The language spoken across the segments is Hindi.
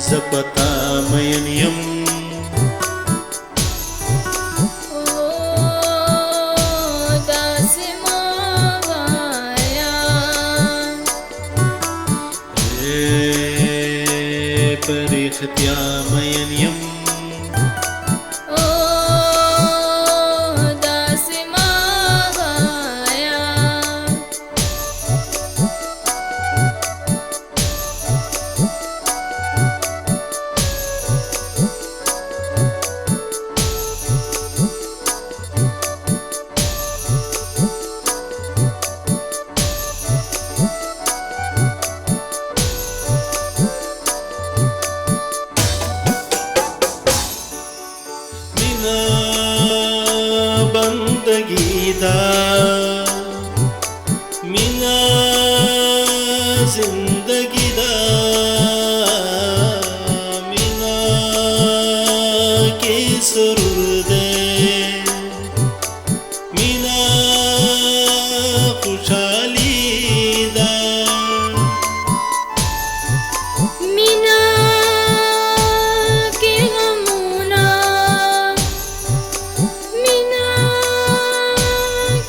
जपतामयनियम दासिमावाया परिहत्यामयनियम बंदगीदा मिना जिंदगीदा मिना के सुरुदे मिना खुशालीदा मीना के गमुना मीना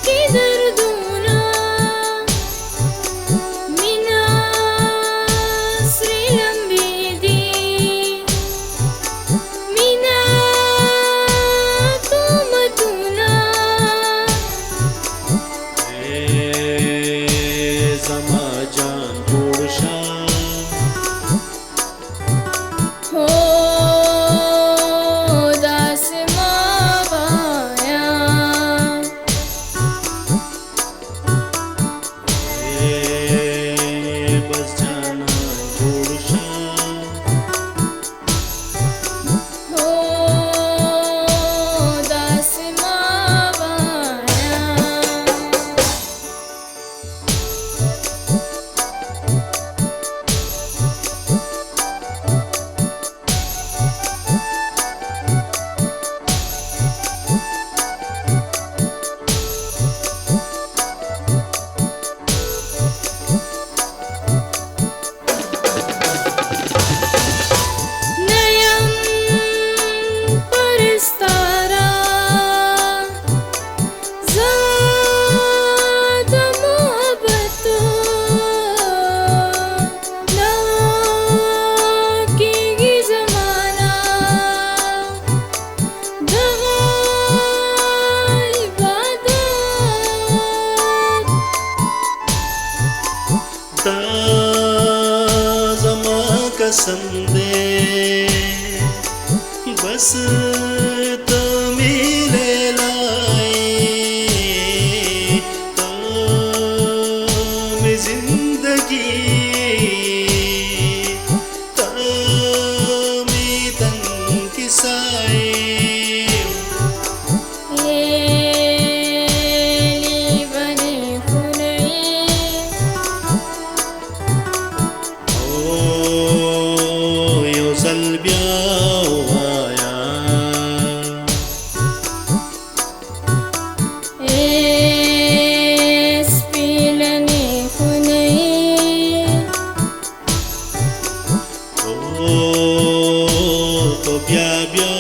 के दर्दुना मीना श्रीलंबीदी मीना तुम तुना समाजान जोड़शा हो दासिमावाया बस जाना जोड़शा हो दासिमावाया नयम परिस्तारा ज़ात मोहब्बत लाकीगी ज़माना दगा इबादत ताज़मा कसम दे बस तो मेरे लाए तो मैं जिंदगी तो मैं तंग किसाए येली बने खुनई ओ यो सल्ब्यावाया एस्पिलने खुनई ओ तो ब्या ब्या